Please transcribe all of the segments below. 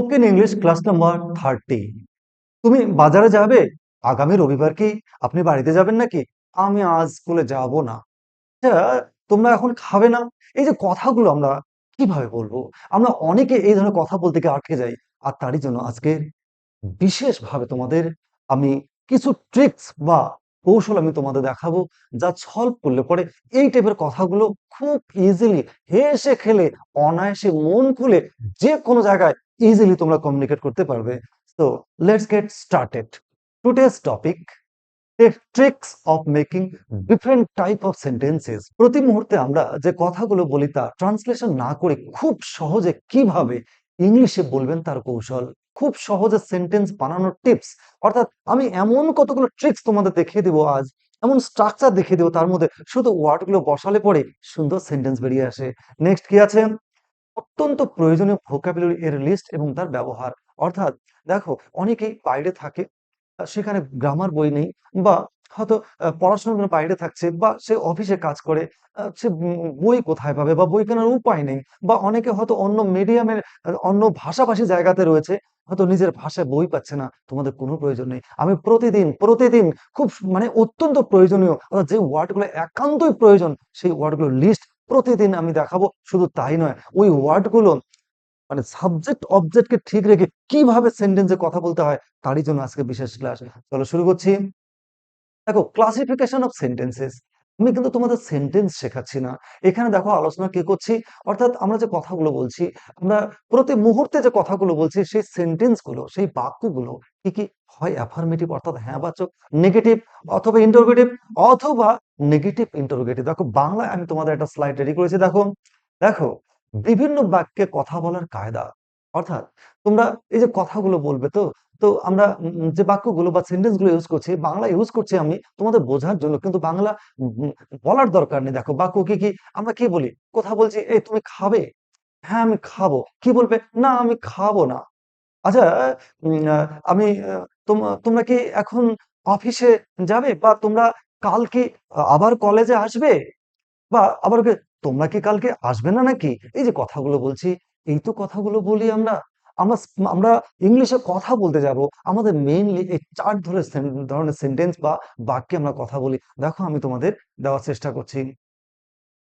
Spoken English class number 30। তুমি বাজারে যাবে? আগামী রবিবার কি আপনি বাড়িতে যাবেন নাকি? আমি আজ স্কুলে যাব না। আচ্ছা, তোমরা এখন খাবে না? এই যে কথাগুলো আমরা কিভাবে বলবো? আমরা অনেকে এই ধরনের কথা বলতে গিয়ে আটকে যাই। আর তারই জন্য আজকে বিশেষভাবে তোমাদের আমি কিছু ট্রিক্স বা কৌশল আমি তোমাদের দেখাবো, যা সলভ করলে পরে এই টাইপের কথাগুলো খুব ইজিলি হেসে খেলে অনায়াসে মন খুলে যে কোনো জায়গায় ইজিলি তোমরা কমিউনিকেট করতে পারবে। So let's get started. Today's topic, tricks of making different type of sentences. প্রতি মুহূর্তে আমরা যে কথাগুলো বলি তা ট্রান্সলেশন না করে খুব সহজে কিভাবে ইংলিশে বলবেন তার কৌশল, খুব সহজে সেন্টেন্স বানানোর টিপস। অর্থাৎ আমি এমন কতগুলো ট্রিক্স তোমাদের দেখিয়ে দেবো আজ, এমন স্ট্রাকচার দেখিয়ে দেবো, তার মধ্যে শুধু ওয়ার্ডগুলো বসালে পরে সুন্দর সেন্টেন্স বেরিয়ে আসে। নেক্সট কি আছে? অত্যন্ত প্রয়োজনীয় ভোকাবুলারি এর লিস্ট এবং তার ব্যবহার। অর্থাৎ দেখো, অনেকেই বাইরে থাকে, সেখানে গ্রামার বই নেই, বা হয়তো পড়াশোনার জন্য বাইরে থাকছে, বা সে অফিসে কাজ করে। সে বই কোথায় পাবে বা বই কেনার উপায় নেই, বা অনেকে হয়তো অন্য মিডিয়ামের অন্য ভাষাভাষী জায়গাতে রয়েছে, হয়তো নিজের ভাষায় বই পাচ্ছে না। তোমাদের কোনো প্রয়োজন নেই। আমি প্রতিদিন প্রতিদিন খুব মানে অত্যন্ত প্রয়োজনীয়, অর্থাৎ যে ওয়ার্ডগুলো একান্তই প্রয়োজন সেই ওয়ার্ডগুলোর লিস্ট প্রতিদিন আমি দেখাবো। শুধু তাই নয়, ওই ওয়ার্ডগুলো মানে সাবজেক্ট অবজেক্টকে ঠিক রেখে কিভাবে সেন্টেন্সে কথা বলতে হয় তারই জন্য আজকে বিশেষ ক্লাস। চলো শুরু করছি। দেখো, ক্লাসিফিকেশন অফ সেন্টেন্সেস। আমি কিন্তু তোমাদের সেন্টেন্স শেখাচ্ছি না, এখানে দেখো আলোচনা কি করছি। অর্থাৎ আমরা যে কথাগুলো বলছি, আমরা প্রতি মুহূর্তে যে কথাগুলো বলছি, সেই সেন্টেন্স গুলো, সেই বাক্যগুলো কি কি হয় অ্যাফার্মেটিভ অর্থাৎ হ্যাঁ বাচক, নেগেটিভ অথবা ইন্টারোগেটিভ, অথবা নেগেটিভ ইন্টারোগেটিভ। দেখো বাংলায় আমি তোমাদের একটা স্লাইড রেডি করেছি। দেখো দেখো বিভিন্ন বাক্যে কথা বলার কায়দা। অর্থাৎ তোমরা এই যে কথাগুলো বলবে, তো তো আমরা যে বাক্যগুলো বা সেন্টেন্স গুলো ইউজ করছি, বাংলা ইউজ করছি আমি তোমাদের বোঝার জন্য, কিন্তু বাংলা বলার দরকার নেই। দেখো বাক্য কি কি আমরা কি বলি, কথা বলছি, এই তুমি খাবে? হ্যাঁ আমি খাবো। কি বলবে? না আমি খাবো না। আচ্ছা, আমি তোমরা কি এখন অফিসে যাবে, বা তোমরা কাল কি আবার কলেজে আসবে, বা আবার তোমরা কি কালকে আসবে না নাকি? এই যে কথাগুলো বলছি, এই তো কথাগুলো বলি আমরা। আমরা আমরা ইংলিশে কথা বলতে যাব, আমাদের মেইনলি এই চার ধরনের সেন্টেন্স বা বাক্যে আমরা কথা বলি। দেখো আমি তোমাদের দেওয়ার চেষ্টা করছি।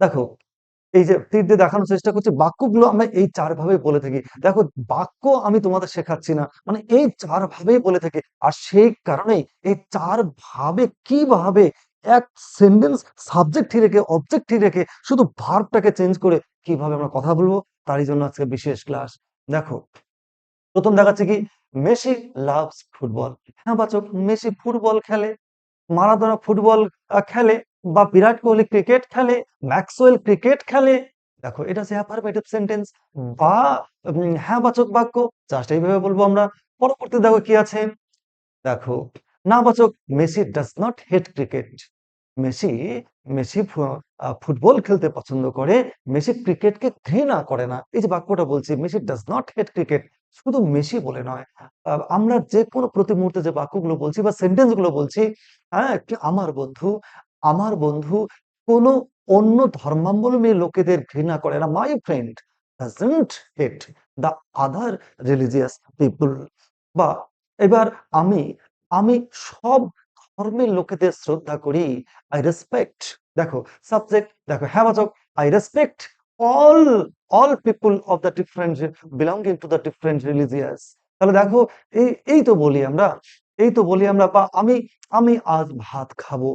দেখো, এই যে তীর দিয়ে দেখানোর চেষ্টা করছি, বাক্যগুলো আমরা এই চার ভাবে বলে থাকি। দেখো, বাক্য আমি তোমাদের শেখাচ্ছি না, মানে এই চার ভাবেই বলে থাকি। আর সেই কারণেই এই চার ভাবে কিভাবে এক সেন্টেন্স সাবজেক্ট ঠিক রেখে অবজেক্ট ঠিক রেখে শুধু ভার্বটাকে চেঞ্জ করে কিভাবে আমরা কথা বলবো, তারই জন্য আজকে বিশেষ ক্লাস। দেখো, প্রথম দেখাচ্ছে কি, মেসি লাভস ফুটবল। হ্যাঁ বাচক, মেসি ফুটবল খেলে, মারাদোনা ফুটবল খেলে, বা বিরাট কোহলি ক্রিকেট খেলে, ম্যাক্সওয়েল ক্রিকেট খেলে। দেখো এটা হচ্ছে অ্যাফার্মেটিভ সেন্টেন্স বা হ্যাঁ বাচক বাক্য। জাস্ট এইভাবে বলবো আমরা। পরবর্তী দেখো কি আছে। দেখো, না বাচক, Messi does not hate cricket. Messi Messi football খেলতে পছন্দ করে, মেসি ক্রিকেটকে ঘৃণা করে না। এই যে বাক্যটা বলছি, Messi does not hate cricket, শুধু মেসি বলে নয়, আমরা যে কোনো প্রতি মুহূর্তে যে বাক্যগুলো বলছি বা সেন্টেন্স গুলো বলছি, হ্যাঁ আমার বন্ধু কোনো অন্য ধর্মাবলম্বী লোকেদের ঘৃণা করে না। My friend doesn't hate the other religious people. বা এবার আমি আমি সব ধর্মের লোকেদের শ্রদ্ধা করি। I respect. দেখো সাবজেক্ট, দেখো হ্যাঁ বাচক, I respect all all people of the different belonging to the different religious. তাহলে দেখো, এই তো বলি আমরা, বা আমি আমি আজ ভাত খাবো।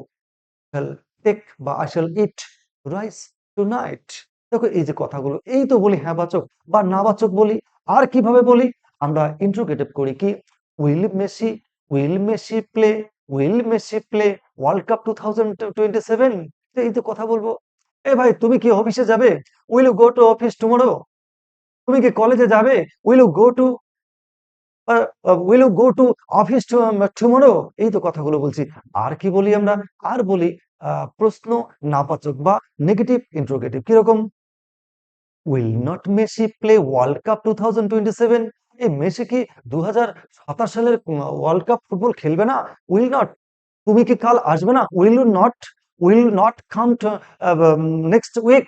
shall take বা I shall eat rice tonight। দেখো এই যে কথাগুলো, এই তো বলি হ্যাঁ বাচক বা না বাচক বলি। আর কিভাবে বলি? আমরা ইন্টারোগেটিভ করি কি, will Messi play, world cup 2027। এই তো কথা বলবো। এ ভাই তুমি কি অফিসে যাবে? Will you go to office tomorrow? তুমি কি কলেজে যাবে? Will you go to will you go to office tomorrow? এই তো কথাগুলো বলছি। আর কি বলি আমরা? আর বলি প্রশ্ন নাবাচক বা নেগেটিভ ইন্টারোগেটিভ। কিরকম? Will not Messi play world cup 2027? এই মেসি কি 2027 সালের ওয়ার্ল্ড কাপ ফুটবল খেলবে না? Will not. তুমি কি কাল আসবে না? Will you not come to next week?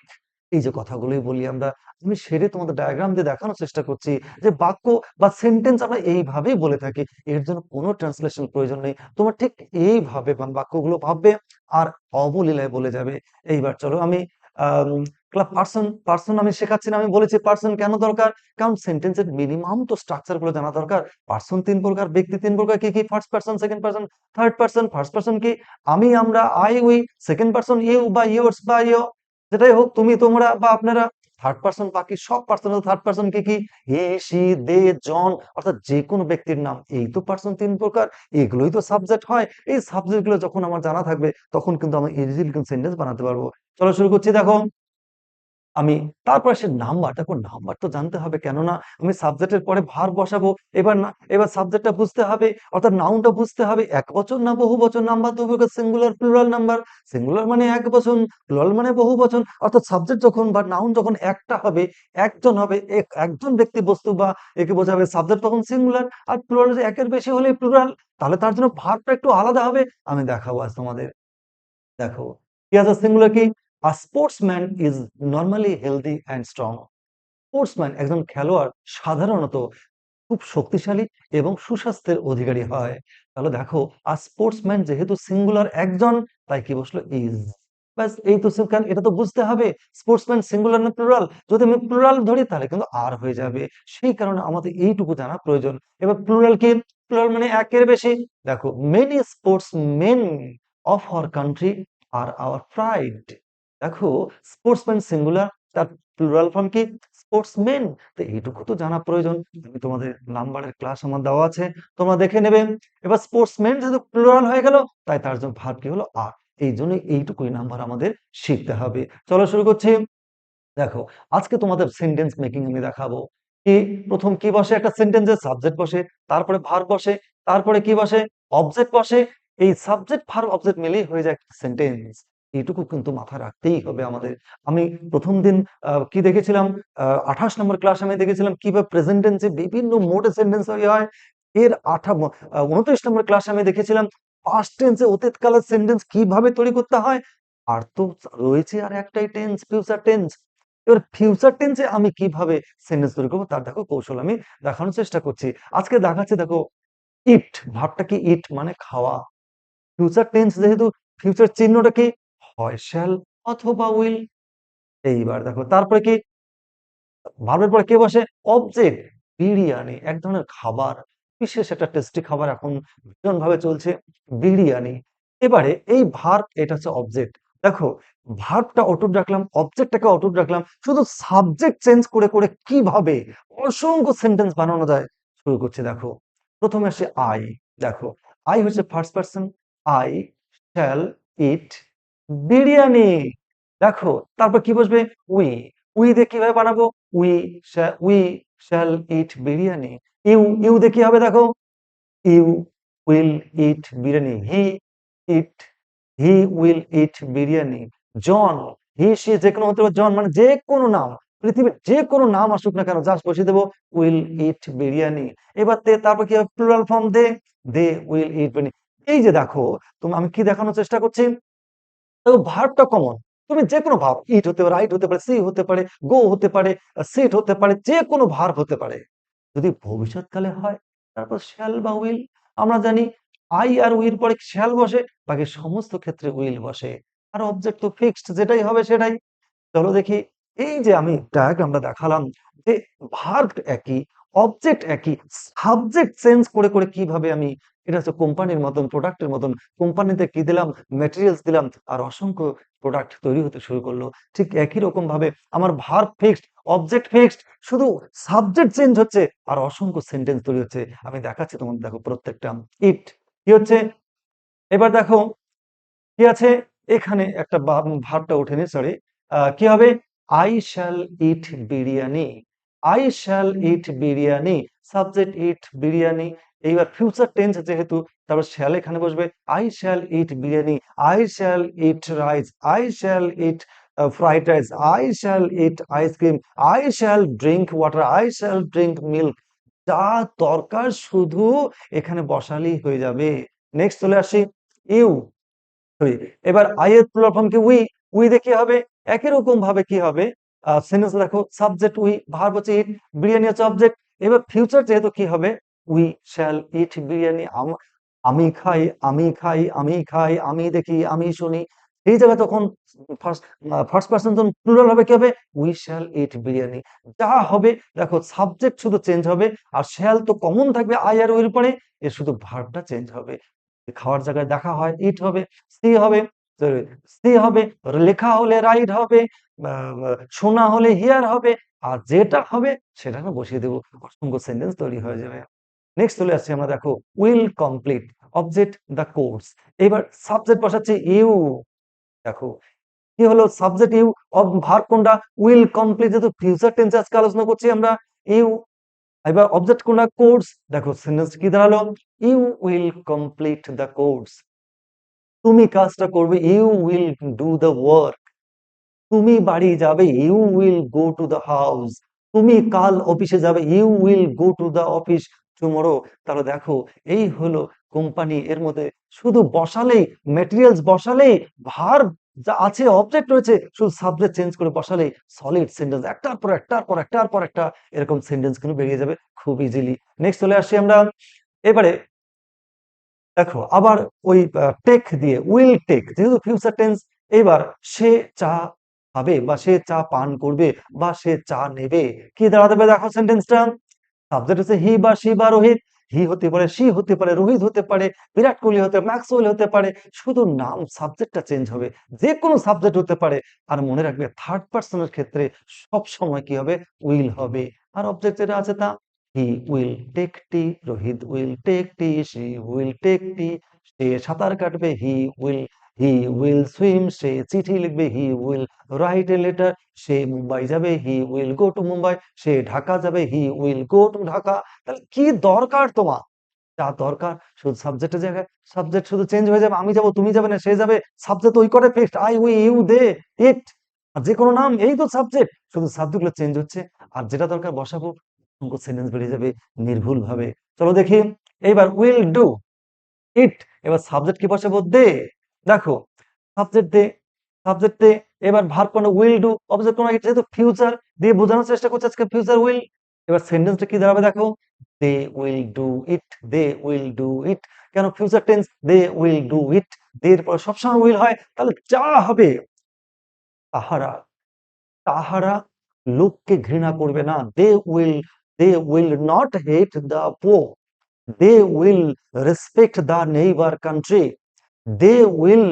এই যে কথাগুলোই বলি আমরা, আমি সেরে তোমাদের ডায়াগ্রাম দিয়ে দেখানোর চেষ্টা করছি যে বাক্য বা সেন্টেন্স আমরা এইভাবেই বলে থাকি। এর জন্য কোনো ট্রান্সলেশন প্রয়োজন নেই। তোমরা ঠিক এইভাবে বাক্যগুলো ভাববে আর অবলীলায় বলে যাবে। এইবার চলো আমি আম পারসন আমি শেখাচ্ছি না, আমি বলেছি পারসন কেন দরকার? কারণ সেন্টেন্সের মিনিমাম তো স্ট্রাকচার গুলো জানা দরকার। পারসন ৩ প্রকার, ব্যক্তি ৩ প্রকার কি, কি? First person, second person, third person. First person কি? আমি, আমরা, I, we. Second person you বা ইয়োরস বা ইয়োর। যেটাই হোক, তুমি, তোমরা বা আপনারা। থার্ড পারসন বাকি সব পার্সোনাল থার্ড পারসন কি কি? হি, সি, দে, জন, অর্থাৎ যে কোনো ব্যক্তির নাম। এই তো পার্সন ৩ প্রকার। এগুলোই তো সাবজেক্ট হয়। এই সাবজেক্ট গুলো যখন আমার জানা থাকবে তখন কিন্তু আমি ইজিলি সেন্টেন্স বানাতে পারবো। চলো শুরু করছি, দেখো। আমি তারপর আসে নাম্বার। দেখো নাম্বার তো জানতে হবে, কেননা আমি সাবজেক্টের পরে ভার্ব বসাবো। এবার সাবজেক্টটা বুঝতে হবে, অর্থাৎ নাউনটা বুঝতে হবে। একবচন না বহুবচন, নাম্বার তো হবে সিঙ্গুলার প্লুরাল নাম্বার। সিঙ্গুলার মানে একবচন, প্লুরাল মানে বহুবচন। অর্থাৎ সাবজেক্ট যখন বা নাউন যখন একটা হবে, একজন হবে, একজন ব্যক্তি বস্তু বা একে বোঝাবে, সাবজেক্ট তখন সিঙ্গুলার। আর প্লুরাল যে একের বেশি হলে প্লুরাল। তাহলে তার জন্য ভার্বটা একটু আলাদা হবে। আমি দেখাবো আজ তোমাদের। দেখো কি আছে সিঙ্গুলার কি? A sportsman is normally healthy and strong. Sportsman একজন খেলোয়াড় সাধারণত খুব শক্তিশালী এবং সুস্বাস্থ্যের অধিকারী হয়। তাহলে দেখো আর স্পোর্টসম্যান যেহেতু সিঙ্গুলার একজন, তাই কি বসলো? ইজ। ব্যাস, এই তো কারণ এটা তো বুঝতে হবে স্পোর্টসম্যান সিঙ্গুলার না প্লুরাল। যদি আমি প্লুরাল ধরি তাহলে কিন্তু আর হয়ে যাবে। সেই কারণে আমাদের এইটুকু জানা প্রয়োজন। এবার প্লুরাল কি? প্লুরাল মানে একের বেশি। দেখো many sportsmen of our country are our pride. দেখো স্পোর্টসম্যান সিঙ্গুলার, তার প্লুরাল ফর্ম কি? স্পোর্টসমেন। তো এইটুকু তো জানা প্রয়োজন। আমি তোমাদের নাম্বারের ক্লাস আমার দেওয়া আছে, তোমরা দেখে নেবে। এবার স্পোর্টসম্যান যেহেতু প্লুরাল হয়ে গেল, তাই তার জন্য ভার্ব কি হলো? আর। এই জন্য এইটুকুই নাম্বার আমাদের শিখতে হবে। চলো শুরু করছি। দেখো আজকে তোমাদের সেন্টেন্স মেকিং আমি দেখাবো। কি প্রথম কি বসে? একটা সেন্টেন্সের সাবজেক্ট বসে, তারপরে ভার্ব বসে, তারপরে কি বসে? অবজেক্ট বসে। এই সাবজেক্ট ভার্ব অবজেক্ট মিলেই হয়ে যায় একটা সেন্টেন্স। এইটুকু কিন্তু মাথায় রাখতেই হবে আমাদের। আমি প্রথম দিন কি দেখেছিলাম, 28 নম্বর ক্লাস আমি দেখেছিলাম কিভাবে প্রেজেন্ট টেন্সে বিভিন্ন মোডে সেন্টেন্স তৈরি হয়। এর 29 নম্বর ক্লাস আমি দেখেছিলাম পাস্ট টেন্সে অতীতকালের সেন্টেন্স কিভাবে তৈরি করতে হয়। আর তো রয়েছে আর একটাই টেন্স, ফিউচার টেন্স। এবার ফিউচার টেন্সে আমি কিভাবে সেন্টেন্স তৈরি করবো তার দেখো কৌশল আমি দেখানোর চেষ্টা করছি। আজকে দেখাচ্ছি, দেখো ইট ভাবটা কি? ইট মানে খাওয়া। ফিউচার টেন্স যেহেতু, ফিউচার চিহ্নটা কি? হয় শ্যাল অথবা উইল। এইবার দেখো তারপরে কি? ভার্বের পরে কে বসে? অবজেক্ট। বিরিয়ানি এক ধরনের খাবার, বিশেষ একটা টেস্টি খাবার এখন ভীষণ ভাবে চলছে, বিরিয়ানি। এবারে এই ভার্ব, এটা হচ্ছে অবজেক্ট। দেখো ভার্বটা অটুট রাখলাম, অবজেক্টটাকে অটুট রাখলাম, শুধু সাবজেক্ট চেঞ্জ করে করে কিভাবে অসংখ্য সেন্টেন্স বানানো যায়। শুরু করছি, দেখো প্রথমে আসে আই। দেখো আই হচ্ছে first person. I shall eat biryani. দেখো তারপর কি বসবে? উই। উই দিয়ে কিভাবে বানাবো? We shall eat biryani. You দিয়ে কি হবে? দেখো you will eat biryani. Eat he will eat biryani. John, সে যে কোনো হতে পারে। জন মানে যে কোনো নাম, পৃথিবীর যে কোনো নাম আসুক না কেন, জাস্ট বসিয়ে দেবো উইল ইট বিরিয়ানি। এবার তারপর কি হবে? Plural form they will eat biryani. এই যে দেখো, তুমি আমি কি দেখানোর চেষ্টা করছি, তো ভার্বটা কমন। তুমি যে কোনো ভার্ব, ইট হতে পারে, রাইট হতে পারে, সি হতে পারে, গো হতে পারে, সিট হতে পারে, যে কোনো ভার্ব হতে পারে। যদি ভবিষ্যৎকালে হয় তারপর শ্যাল বা উইল। আমরা জানি আই আর উইল পরে শ্যাল বসে, বাকি সমস্ত ক্ষেত্রে উইল বসে। আর অবজেক্ট তো ফিক্সড, যেটাই হবে সেটাই। চলো দেখি, এই যে আমি ডায়াগ্রামটা দেখালাম যে ভার্ব একই, অবজেক্ট একই, সাবজেক্ট চেঞ্জ করে করে কিভাবে আমি, এটা হচ্ছে কোম্পানির মতন, প্রোডাক্টের মতন। কোম্পানিতে কি দিলাম? ম্যাটেরিয়ালস দিলাম, আর অসংখ্য প্রোডাক্ট তৈরি হতে শুরু করলো। ঠিক একই রকম ভাবে আমার ভার্ব ফিক্সড, অবজেক্ট ফিক্সড, শুধু সাবজেক্ট চেঞ্জ হচ্ছে আর অসংখ্য সেন্টেন্স তৈরি হচ্ছে। আমি দেখাচ্ছি তোমাদের, দেখো প্রত্যেকটা। ইট কি হচ্ছে? এবার দেখো কি আছে এখানে, একটা ভাবটা ওঠেনি, সরি। কি হবে? I shall eat biryani. I shall eat biryani, subject eat biryani. এইবার ফিউচার টেন্স যেহেতু, তারপর শ্যাল এখানে বসবে। I shall eat biryani, I shall eat rice, I shall eat fried rice, I shall eat ice cream, I shall drink water, I shall drink milk. যা দরকার শুধু এখানে বসালেই হয়ে যাবে। নেক্সট চলে আসি, ইউ। সরি, এবার আই এর প্লুরাল ফর্ম কি? উই। উই দিয়ে কি হবে? একই রকম ভাবে কি হবে, সেন্টেন্স দেখো, সাবজেক্ট উই, ভার্ব হচ্ছে ইট, বিরিয়ানি হচ্ছে অবজেক্ট। এবার ফিউচার যেহেতু কি হবে, উই শ্যাল ইট বিরিয়ানি, আমি খাই, আমি খাই, আমি খাই, আমি দেখি, আমি শুনি। এই জায়গায় তখন ফার্স্ট ফার্স্ট পারসন যখন প্লুরাল হবে কি হবে, উই শ্যাল ইট বিরিয়ানি। যা হবে দেখো, সাবজেক্ট শুধু চেঞ্জ হবে, আর শ্যাল তো কমন থাকবে আই আর উইল পরে, এর শুধু ভার্বটা চেঞ্জ হবে। খাওয়ার জায়গায় দেখা হয় ইট হবে, সি হবে, সি হবে, লেখা হলে রাইট হবে, শোনা হলে হিয়ার হবে, আর যেটা হবে সেটা আমরা বসিয়ে দেবো, অসংখ্য সেন্টেন্স তৈরি হয়ে যাবে। নেক্সট চলে আসছি আমরা, দেখো will complete, object the course. এবার সাবজেক্ট বসাচ্ছে ইউ, দেখো কি হলো, সাবজেক্ট ইউ, ভার্ব কোনটা, উইল কমপ্লিট, যেহেতু ফিউচার টেন্স আজকে আলোচনা করছি আমরা, ইউ। এবার অবজেক্ট কোনটা, কোর্স, দেখো সেন্টেন্স কি দাঁড়ালো, you will complete the course, তুমি কাজটা করবে, you will do the work, তুমি বাড়ি যাবে, you will go to the house, তুমি কাল অফিসে যাবে, you will go to the office tomorrow. তাহলে দেখো, এই হলো কোম্পানি, এর মধ্যে শুধু বসালেই, ম্যাটেরিয়ালস বসালেই, ভার্ব যা আছে, অবজেক্ট রয়েছে, শুধু সাবজেক্ট চেঞ্জ করে বসালেই সলিড সেন্টেন্স, একটার পর একটার পর একটার পর একটা এরকম সেন্টেন্স কিন্তু বেরিয়ে যাবে খুব ইজিলি। নেক্সট চলে আসছি আমরা, এবারে দেখো আবার ওই টেক দিয়ে, উইল টেক, যেহেতু ফিউচার টেন্স, এবার সে চা খাবে, বা সে চা পান করবে, বা সে চা নেবে, কি দাঁড়াতে হবে দেখো সেন্টেন্সটা, সাবজেক্ট হচ্ছে হি বা সি বা রোহিত, হি হতে পারে, সি হতে পারে, রোহিত হতে পারে, বিরাট কোহলি হতে পারে, ম্যাক্সওয়েল হতে পারে, শুধু নাম সাবজেক্টটা চেঞ্জ হবে, যে কোনো সাবজেক্ট হতে পারে। আর মনে রাখবে, থার্ড পার্সনের ক্ষেত্রে সব সময় কি হবে, উইল হবে। আর অবজেক্ট যেটা আছে তা, he will take tea, Rohit will take tea, she will take tea, সে সাঁতার কাটবে, হি উইল সুইম, সে চিঠি লিখবে, he will write a letter, সে মুম্বাই যাবে, he will go to Mumbai, সে ঢাকা যাবে, he will go to Dhaka. তাহলে কি দরকার তোমার, যা দরকার শুধু সাবজেক্টের জায়গায়, সাবজেক্ট শুধু চেঞ্জ হয়ে যাবে, আমি যাব, তুমি যাবে না, সে যাবে, সাবজেক্ট ওই করে ফিক্সড, আই উই ইউ দে ইট, আর যে কোনো নাম, এই তো সাবজেক্ট, শুধু সাবজেক্ট গুলো চেঞ্জ হচ্ছে, আর যেটা দরকার বসাবো, সেন্টেন্স বেরিয়ে যাবে নির্ভুল ভাবে। চলো দেখি, এইবার উইল ডু ইট, এবার সাবজেক্ট কি বসাবো, দে, দেখো সাবজেক্ট দে, সাবজেক্ট দে, এবার ভার্ব কোন, উইল ডু, অবজেক্ট কোন, যেহেতু ফিউচার দিয়ে বোঝানোর চেষ্টা করছে আজকে, ফিউচার উইল। এবার সেন্টেন্সটা কি দাঁড়াবে দেখো, they will do it, they will do it, কেন future tense, they will do it, দের পর সবসময় উইল হয়, তাহলে যা হবে, তাহারা, তাহারা লোককে ঘৃণা করবে না, they will not hate the poor, they will respect the neighbour country, they will,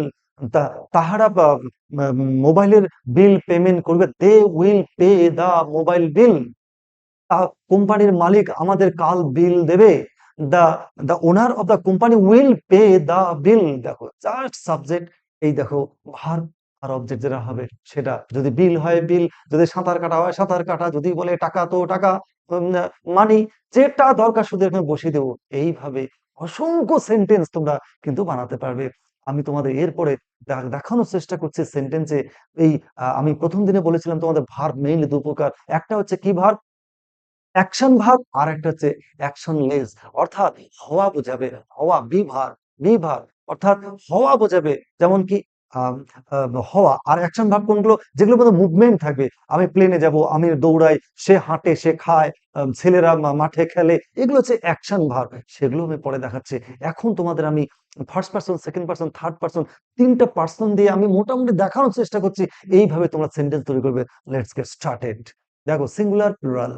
তাহারা মোবাইলের বিল পেমেন্ট করবে, they will pay the mobile bill, কোম্পানির মালিক আমাদের কাল বিল দেবে, the the owner of the company will pay the bill. দেখো just subject, এই দেখো ভার্ব আর অবজেক্ট যেটা হবে সেটা, যদি বিল হয় বিল, যদি সাঁতার কাটা হয় সাঁতার কাটা, যদি বলে টাকা তো টাকা, মানি, যেটা দরকার শুধু এখানে বসিয়ে দেবো। এইভাবে অসংখ্য সেন্টেন্স তোমরা কিন্তু বানাতে পারবে। আমি তোমাদের এরপরে দেখানোর চেষ্টা করছি সেন্টেন্সে, এই আমি প্রথম দিনে বলেছিলাম তোমাদের ভার্ব মেইনলি দু প্রকার, একটা হচ্ছে কি ভার্ব, অ্যাকশন ভার্ব, আর একটা হচ্ছে অ্যাকশনলেস, অর্থাৎ হওয়া বোঝাবে, হওয়া, বি ভার্ব অর্থাৎ হওয়া বোঝাবে, যেমন কি আম, হওয়া। আর অ্যাকশন ভার্ব কোনগুলো, যেগুলোর মধ্যে মুভমেন্ট থাকবে, আমি প্লেনে যাব, আমি দৌড়াই, সে হাঁটে, সে খায়, ছেলেরা মাঠে খেলে, এগুলো হচ্ছে অ্যাকশন ভার্ব, সেগুলো আমি পরে দেখাচ্ছি। এখন তোমাদের আমি first person, second person, third person, তিনটা পার্সন দিয়ে আমি মোটামুটি দেখানোর চেষ্টা করছি, এইভাবে তোমরা সেন্টেন্স তৈরি করবে। Let's get started. দেখো সিঙ্গুলার, প্লুরাল,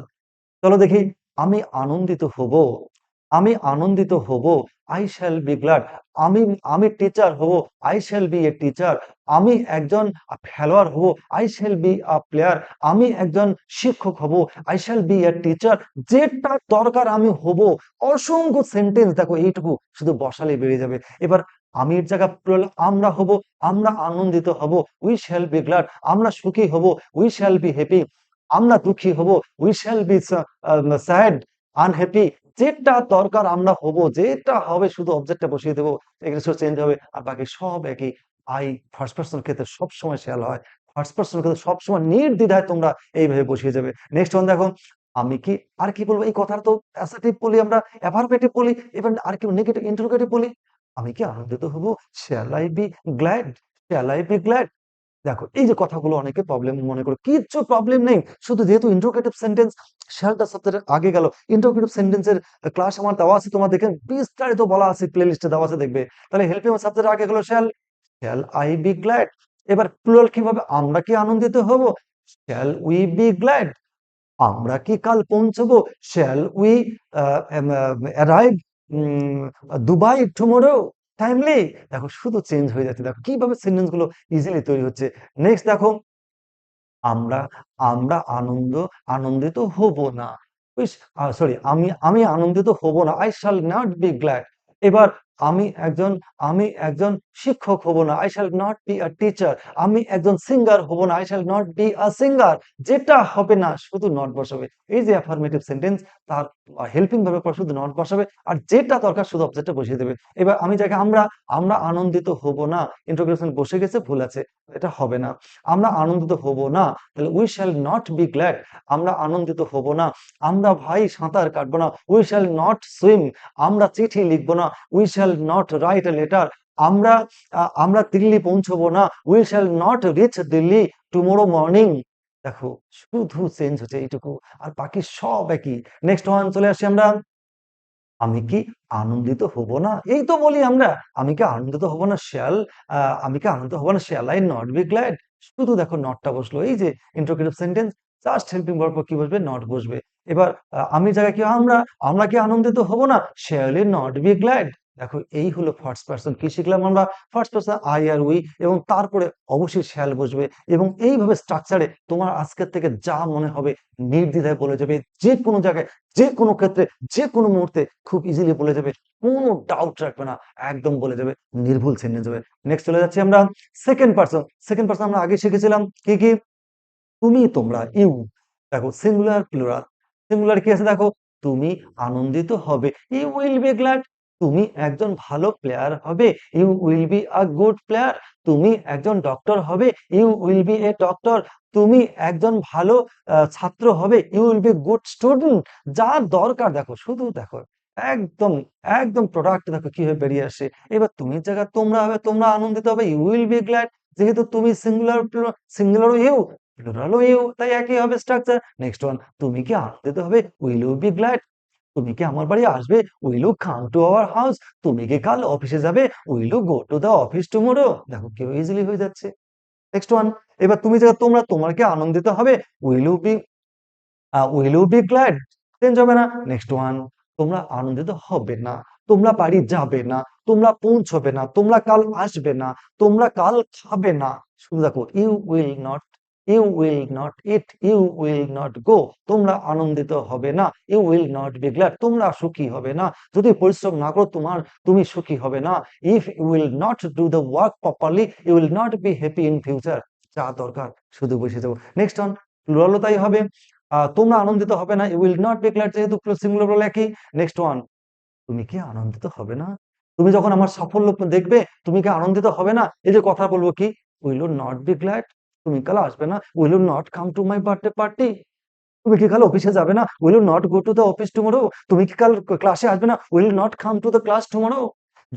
চলো দেখি, আমি আনন্দিত হব, আমি আনন্দিত হব, আই শ্যাল বি গ্ল্যাড, আমি আমি টিচার হব, I shall B a teacher, আমি একজন খেলোয়াড় হব, I shall be a player, আমি একজন শিক্ষক হব, I shall B a teacher, যেটা দরকার আমি হব। অসংখ্য সেন্টেন্স দেখো, এইটুকু শুধু বসালেই বেরিয়ে যাবে। এবার আমির জায়গা plural, আমরা হব, আমরা আনন্দিত হব, উই শ্যাল বি গ্ল্যাড, আমরা সুখী হব, উই শ্যাল বি হ্যাপি, আমরা দুঃখী হব, we shall be sad, unhappy, যেটা দরকার আমরা হব, যেটা হবে শুধু অবজেক্টটা বসিয়ে দেবো, এগুলো সব চেঞ্জ হবে, আর বাকি সব একই। আই ফার্স্ট পার্সন ক্ষেত্রে সবসময় শেয়াল হয়, ফার্স্ট পার্সন ক্ষেত্রে সবসময় নির্দ্বিধায় তোমরা এইভাবে বসিয়ে যাবে। নেক্সট ওয়ান দেখো, আমি কি, আর কি বলবো, এই কথাটা তো অ্যাসার্টিভ বলি আমরা, অ্যাফার্মেটিভ বলি, এবার আর কি নেগেটিভ ইন্টারোগেটিভ বলি, আমি কি আনন্দিত হব, shall I B glad, shall I B glad, দেখো এই যে কথাগুলো অনেকে প্রবলেম মনে করো, কিচ্ছু প্রবলেম নেই। শুধু যেহেতু ইন্টারোগেটিভ সেন্টেন্স, শ্যালটা সবচেয়ে আগে গেল। ইন্টারোগেটিভ সেন্টেন্সের ক্লাস আমার দেওয়া আছে, তোমার দেখে বিস্তারিত বলা আছে, প্লে লিস্টে দেওয়া আছে দেখবে। তাহলে হেল্পিং সাবজেক্ট আগে গেল shall, shall I B glad. এবার প্লুরাল কিভাবে, আমরা কি আনন্দিত হব, শ্যাল উই বি গ্ল্যাড। আমরা কি কাল পৌঁছবো, shall we arrive Dubai tomorrow timely. দেখো শুধু চেঞ্জ হয়ে যাচ্ছে, দেখো কিভাবে সেন্টেন্স গুলো ইজিলি তৈরি হচ্ছে। নেক্সট দেখো, আমরা আমরা আনন্দিত হব না। সরি, আমি আনন্দিত হব না, I shall not be glad. এবার আমি একজন আমি একজন শিক্ষক হব না, I shall not be a teacher. আমি একজন সিঙ্গার হব না, I shall not be a singer. যেটা হবে না শুধু নট বসাবে। এই যে অ্যাফার্মেটিভ সেন্টেন্স, তার হেল্পিং ভাবে পর শুধু নট বসাবে, আর যেটা দরকার শুধু অবজেক্টটা বসিয়ে দেবে। এবার আমি যাকে আমরা আনন্দিত হব না, ইন্টারোগেশন বসে গেছে, ভুল আছে, এটা হবে না। আমরা আনন্দিত হব না, তাহলে we shall not be glad. আমরা আনন্দিত হব না। আমরা ভাই সাঁতার কাটবো না, উই শ্যাল নট সুইম। আমরা চিঠি লিখবো না, we shall not write a letter. আমরা আমরা দিল্লি পৌঁছবো না, we shall not reach Delhi tomorrow morning. দেখো শুধু চেঞ্জ হচ্ছে এইটুকু, আর বাকি সব একই। নেক্সট ওয়ান চলে আসি আমরা, আমি কি আনন্দিত হব না, এই তো বলি আমরা, আমি কি আনন্দিত হব না, আমি কি আনন্দিত হব না, shall I not be glad. শুধু দেখো নটটা বসলো, এই যে interrogative sentence, just helping verb কি বসবে, নট বসবে। এবার আমি জায়গায় কি, আমরা কি আনন্দিত হব না, shall I not be glad. দেখো এই হলো ফার্স্ট পার্সন। কি শিখলাম আমরা, ফার্স্ট পার্সন আই আর উই, এবং তারপরে অবশ্যই শ্যাল বসবে। এবং এইভাবে স্ট্রাকচারে তোমার আজকের থেকে যা মনে হবে নির্দ্বিধায় বলে যাবে, যে কোনো জায়গায়, যে কোনো ক্ষেত্রে, যে কোনো মুহূর্তে খুব ইজিলি বলে যাবে, কোনো ডাউট রাখবে না, একদম বলে যাবে, নির্ভুল সেন্টেন্স হবে। নেক্সট চলে যাচ্ছি আমরা সেকেন্ড পারসন। সেকেন্ড পারসন আমরা আগে শিখেছিলাম কি কি, তুমি তোমরা, ইউ। দেখো সিঙ্গুলার প্লুরাল, সিঙ্গুলার কি আছে দেখো, তুমি আনন্দিত হবে, ইউ উইল বি গ্ল্যাড। তুমি একজন ভালো প্লেয়ার হবে, you will be a good player. তুমি একজন ডক্টর হবে, you will be a doctor. তুমি একজন ভালো ছাত্র হবে, you will be good student. যা দরকার দেখো, শুধু দেখো, একদম একদম প্রোডাক্ট দেখো কিভাবে বেরিয়ে আসে। এবার তুমি জায়গা তোমরা হবে, তোমরা আনন্দিত হবে, ইউ উইল বি গ্ল্যাড। যেহেতু তুমি singular, singular you, plural you, তাই একই হবে স্ট্রাকচার। নেক্সট ওয়ান, তুমি কি আনন্দিত হবে, উইল ইউ বি গ্ল্যাড। তুমি কি আমার বাড়ি আসবে, will you come to our house. তুমি কি কাল অফিসে যাবে, will you go to the office tomorrow. দেখো কি ইজিলি হয়ে যাচ্ছে। নেক্সট ওয়ান, এবার তুমি জায়গা তোমরা, তোমার কি আনন্দিত হবে, will you be will you be glad. Change হবে না। নেক্সট ওয়ান, তোমরা আনন্দিত হবে না, তোমরা বাড়ি যাবে না, তোমরা পৌঁছবে না, তোমরা কাল আসবে না, তোমরা কাল খাবে না। শুধু দেখো, you will not, you will not eat, you will not go. তোমরা আনন্দিত হবে না, you will not be glad. তোমরা সুখী হবে না, যদি পরিশ্রম না করো তুমি সুখী হবে না। If you will not do the work properly, you will not be happy in future. যা দরকার শুধু বসে যাবো। নেক্সট ওয়ান, প্লুরালও তাই হবে। তোমরা আনন্দিত হবে না, you will not be glad, যেহেতু সিঙ্গুলার বলে একই। নেক্সট ওয়ান, তুমি কি আনন্দিত হবে না, তুমি যখন আমার সাফল্য দেখবে, তুমি কি আনন্দিত হবে না। এই যে কথা বলবো কি, will you not be glad. তুমি কাল আসবে না, will you not come to my birthday party. তুমি কি কাল অফিসে যাবে না, will you not go to the office tomorrow. তুমি কি কাল ক্লাসে আসবে না, will you not come to the class tomorrow.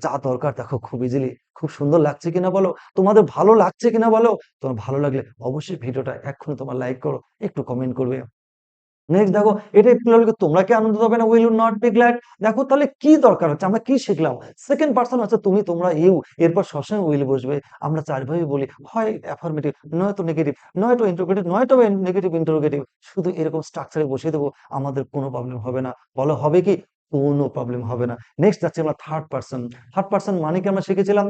যা দরকার দেখো, খুব ইজিলি। খুব সুন্দর লাগছে কিনা বলো, তোমাদের ভালো লাগছে কিনা বলো। তোমার ভালো লাগলে অবশ্যই ভিডিওটা এক্ষুনি তোমার লাইক করো, একটু কমেন্ট করবে। নেক্সট দেখো, এটাই প্লুরাল, তোমরা কি আনন্দিত হবে না, will you not be glad. দেখো তাহলে কি দরকার হচ্ছে, আমরা কি শিখলাম, সেকেন্ড পারসন হচ্ছে তুমি তোমরা ইউ, এরপর সবসময় উইল বসবে। আমরা চারভাবে বলি, হয় অ্যাফার্মেটিভ, নয়তো নেগেটিভ, নয়তো ইন্টারোগেটিভ, নয়তো নেগেটিভ ইন্টারোগেটিভ। শুধু এরকম স্ট্রাকচারে বসিয়ে দেবো, আমাদের কোনো প্রবলেম হবে না। বলো হবে কি, কোনো প্রবলেম হবে না। নেক্সট যাচ্ছে আমরা থার্ড পারসন। থার্ড পারসন মানে কি আমরা শিখেছিলাম,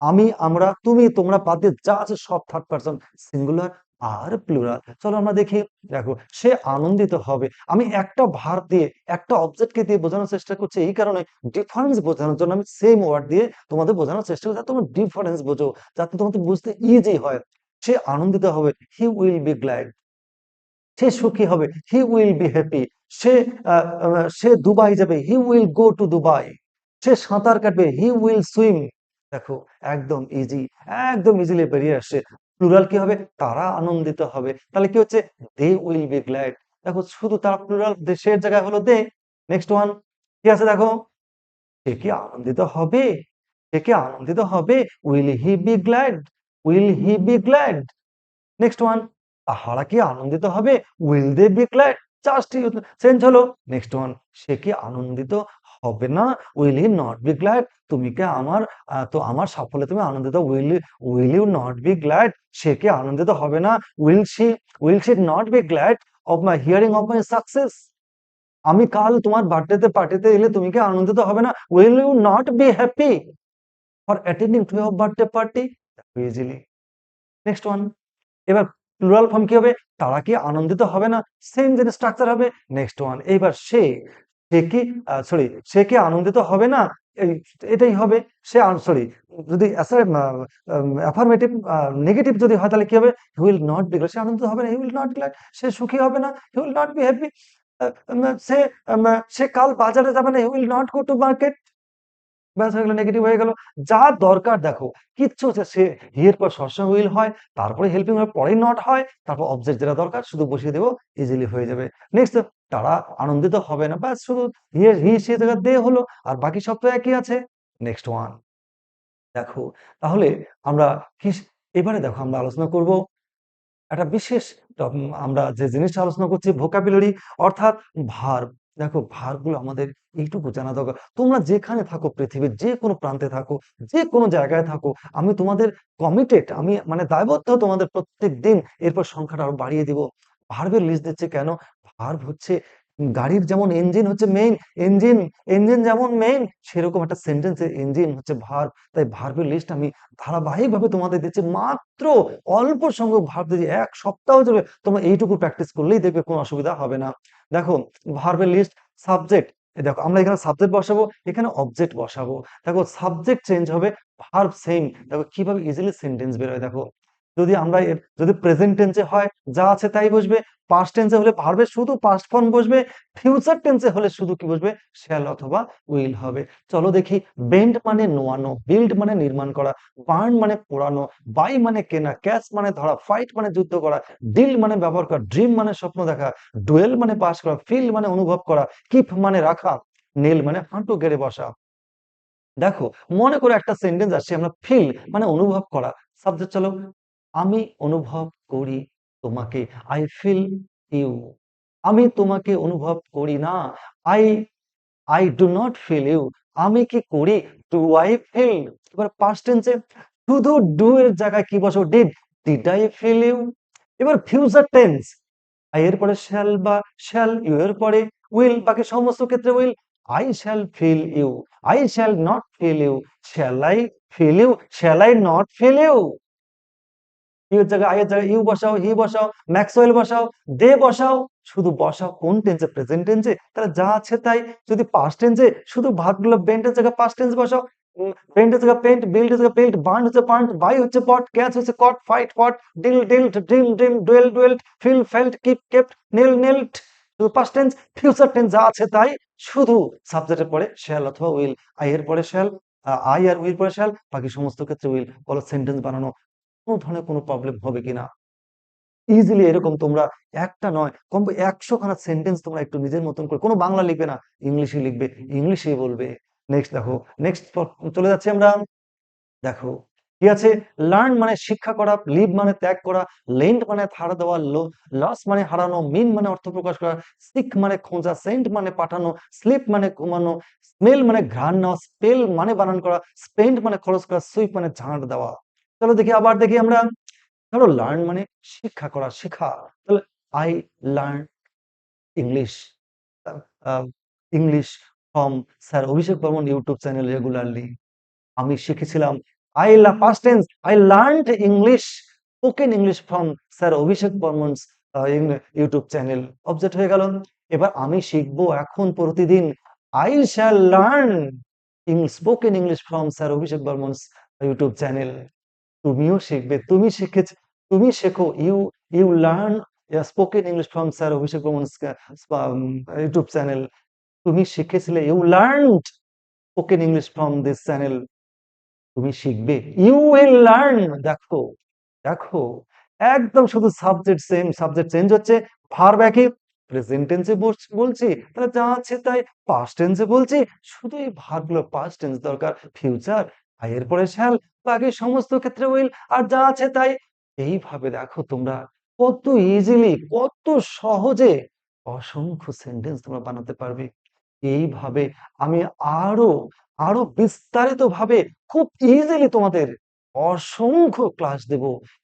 আমি, আমরা, তুমি, তোমরা বাদ দিয়ে যা আছে সব থার্ড পারসন, সিঙ্গুলার আর প্লুরাল। চলো আমরা দেখি। দেখো, সে আনন্দিত হবে, আমি একটা ভার্ব দিয়ে, একটা অবজেক্টকে দিয়ে বোঝানোর চেষ্টা করছি, এই কারণে ডিফারেন্স বোঝানোর জন্য আমি সেম ওয়ার্ড দিয়ে তোমাদের বোঝানোর চেষ্টা করছি, যাতে তোমরা ডিফারেন্স বোঝো, যাতে তোমাদের বুঝতে ইজি হয়। সে আনন্দিত হবে, হি উইল বি গ্ল্যাড। সে সুখী হবে, হি উইল বি হ্যাপি। সে সে দুবাই যাবে, he will go to Dubai. সে সাঁতার কাটবে, হি উইল সুইম। দেখো একদম ইজি, একদম ইজিলি বেরিয়ে আসছে। প্লুরাল কি হবে, তারা আনন্দিত হবে, তাহলে কি হচ্ছে, দে উইল বি গ্ল্যাড। দেখো শুধু তারা, প্লুরাল দেশের জায়গায় হলো দে। নেক্সট ওয়ান কি আছে দেখো, সে কি আনন্দিত হবে, সে কি আনন্দিত হবে, will he be glad. Will he be glad? Next one, তাহারা কি আনন্দিত হবে? Will they be glad? Just change হলো। নেক্সট ওয়ান, সে কি আনন্দিত হবে না? Will he not be glad? তুমি কি আমার তো আমার সাফল্যে তুমি আনন্দিত? Will you not be glad? সে কি আনন্দিত হবে না? Will she not be glad of my hearing of my success? আমি কাল তোমার বার্থডেতে পার্টিতে এলে তুমি কি আনন্দিত হবে না? Will you not be happy for attending to your birthday party? Easily. Next one, এবার প্লুরাল ফর্ম কি হবে? তারা কি আনন্দিত হবে না? সেম যে স্ট্রাকচার হবে। নেক্সট ওয়ান, এইবার সে কি সরি, সে কি আনন্দিত হবে না? এটাই হবে। সে সরি, যদি অ্যাফার্মেটিভ নেগেটিভ যদি হয় তাহলে কি হবে? He will not be glad. সে আনন্দিত হবে না, হি উইল নট গ্ল্যাড। সে সুখী হবে না, he will not be happy. সে সে কাল বাজারে যাবে না, he will not go to market. ব্যাস হয়ে গেল, নেগেটিভ হয়ে গেল। যা দরকার দেখো, কিচ্ছু হচ্ছে সে হি এর পর সবসময় উইল হয়, তারপরে হেল্পিং এর পরেই নট হয়, তারপর অবজেক্ট যেটা দরকার শুধু বসিয়ে দেবো, ইজিলি হয়ে যাবে। নেক্সট, তারা আনন্দিত হবে না, ব্যাস শুধু হি সে জায়গা দে হলো, আর বাকি সব তো একই আছে। নেক্সট ওয়ান, দেখো তাহলে আমরা কি, এবারে দেখো আমরা আলোচনা করব একটা বিশেষ আমরা যে জিনিসটা আলোচনা করছি ভোকাবুলারি, অর্থাৎ ভার্ব। দেখো ভার্ব গুলো আমাদের এইটুকু জানা দরকার। তোমরা যেখানে থাকো, পৃথিবীর যে কোনো প্রান্তে থাকো, যে কোনো জায়গায় থাকো, আমি তোমাদের কমিটেড, আমি মানে দায়বদ্ধ তোমাদের প্রত্যেক দিন এরপর সংখ্যাটা আরো বাড়িয়ে দিব। ভার্বের লিস্ট দিচ্ছে কেন? ভার্ব হচ্ছে গাড়ির যেমন ইঞ্জিন হচ্ছে মেইন, ইঞ্জিন ইঞ্জিন যেমন মেইন, সেরকম একটা সেন্টেন্সের ইঞ্জিন হচ্ছে ভার্ব। তাই ভার্বের লিস্ট আমি ধারাবাহিকভাবে তোমাদের দিচ্ছি। মাত্র অল্প সংখ্যক ভার্ব দিয়ে এক সপ্তাহ ধরে তোমরা এইটুকু প্র্যাকটিস করলেই দেখবে কোনো অসুবিধা হবে না। দেখো ভার্বের লিস্ট, সাবজেক্ট, দেখো আমরা এখানে সাবজেক্ট বসাবো, এখানে অবজেক্ট বসাবো। দেখো সাবজেক্ট চেঞ্জ হবে, ভার্ব সেম। দেখো কিভাবে ইজিলি সেন্টেন্স বেরোয়। দেখো যদি আমরা যদি প্রেজেন্ট টেন্সে হয় যা আছে তাই বসবে, পাস্ট টেন্সে হলে ভার্বের শুধু পাস্ট ফর্ম বসবে, ফিউচার টেন্সে হলে শুধু কি বসবে? শ্যাল অথবা উইল হবে। চলো দেখি। বেন্ড মানে নোয়ানো, বিল্ড মানে নির্মাণ করা, বার্ন মানে পোড়ানো, বাই মানে কেনা, ক্যাচ মানে ধরা, ফাইট মানে যুদ্ধ করা, ডিল মানে ব্যবহার করা, ড্রিম মানে স্বপ্ন দেখা, ডুয়েল মানে পাস করা, ফিল মানে অনুভব করা, কিপ মানে রাখা, নেল মানে হাঁটু গেড়ে বসা। দেখো মনে করো একটা সেন্টেন্স আসছে, আমরা ফিল মানে অনুভব করা। সাবজেক্ট চলো, আমি অনুভব করি তোমাকে, আই ফিল ইউ। আমি তোমাকে অনুভব করি না, I I do not feel you. আমি কি করি? Do I feel. এবার পাস্ট টেন্সে শুধু ডু এর জায়গায় কি বসো? Did I feel you. এবার ফিউচার টেন্স, আই এর পরে শ্যাল বা শ্যাল, ইউ এর পরে উইল, বাকি সমস্ত ক্ষেত্রে will. I shall feel you, I shall not feel you, shall I feel you, shall I not feel you. You এর জায়গায় আই এর জায়গায় ইউ বসাও, হি বসাও, ম্যাক্সওয়েল বসাও, দে বসাও, শুধু বসাও কোন টেন্সে? প্রেজেন্ট টেন্সে। তাহলে যা আছে তাই। যদি পাস্ট টেন্সে, শুধু ভার্বগুলো বেন্টের জায়গায় পাস্ট টেন্স বসাও। পেন্টের জায়গায় পেন্ট, বিল্ড এর জায়গায় বিল্ড, বার্ন হচ্ছে বার্ন, বাই হচ্ছে পট, ক্যাচ হচ্ছে caught, fight fought, deal dealt, dream dream, dwell dwelled, feel felt, keep kept, kneel knelt. শুধু পাস্ট টেন্স। ফিউচার টেন্স যা আছে তাই, শুধু সাবজেক্টের পরে শ্যাল অথবা উইল, আই এর পরে শ্যাল, আই আর উইল পরে শ্যাল, বাকি সমস্ত ক্ষেত্রে উইল। বলো সেন্টেন্স বানানো কোনো ধরনের কোনো প্রবলেম হবে কিনা? ইজিলি এরকম তোমরা একটা নয় কমপক্ষে 100 খানা সেন্টেন্স তোমরা একটু নিজের মতন করে, কোনো বাংলা লিখবে না, ইংলিশে লিখবে, ইংলিশেই বলবে। নেক্সট দেখো, নেক্সট চলে যাচ্ছি আমরা। দেখো কি আছে? লার্ন মানে শিক্ষা করা, লিভ মানে ত্যাগ করা, লেন্ড মানে ধার দেওয়া, লস মানে হারানো, মিন মানে অর্থ প্রকাশ করা, সিক মানে খোঁজা, সেন্ট মানে পাঠানো, স্লিপ মানে ঘুমানো, স্মেল মানে ঘ্রাণ নেওয়া, স্পেল মানে বানান করা, স্পেন্ড মানে খরচ করা, সুইপ মানে ঝাঁট দেওয়া। চলো দেখি, আবার দেখি আমরা। ধরো লার্ন মানে শিক্ষা করা, শেখা। তাহলে I learn English, English from sir Abhishek Barman YouTube channel regularly. আমি শিখেছিলাম, past tense, I learned English, spoken English from sir Abhishek Barman's YouTube channel. Object হয়ে গেল। এবার আমি শিখবো এখন প্রতিদিন, I shall learn spoken English from sir Abhishek Barman's YouTube channel. তুমিও শিখবে, তুমি শিখেছ, তুমি শেখো, you you learn spoken English from sir Abhishek Barman's YouTube channel. তুমি শিখেছিলে, you learned spoken English from this channel. তুমি শিখবে, ইউ উইল লার্ন। দেখো দেখো, একদম শুধু সাবজেক্ট সেম, সাবজেক্ট চেঞ্জ হচ্ছে, ভার্ব একই। প্রেজেন্ট টেন্সে বলছি তাহলে যা আছে তাই, পাস্ট টেন্সে বলছি শুধু এই ভার্বগুলো পাস্ট টেন্স দরকার, ফিউচার আর এরপরে শ্যাল, বাকি সমস্ত ক্ষেত্রে উইল, আর যা আছে তাই। এইভাবে দেখো তোমরা কত ইজিলি, কত সহজে অসংখ্য সেন্টেন্স তোমরা বানাতে পারবে। এইভাবে আমি আরো আরো বিস্তারিতভাবে খুব ইজিলি তোমাদের অসংখ্য ক্লাস দেব,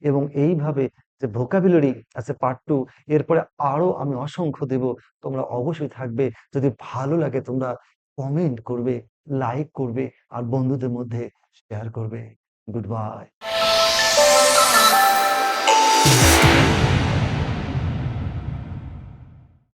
এবং এইভাবে যে ভোকাবুলারি আছে পার্ট 2, এরপরে আরো আমি অসংখ্য দেব। তোমরা অবশ্যই থাকবে। যদি ভালো লাগে তোমরা কমেন্ট করবে, লাইক করবে, আর বন্ধুদের মধ্যে শেয়ার করবে। Good bye.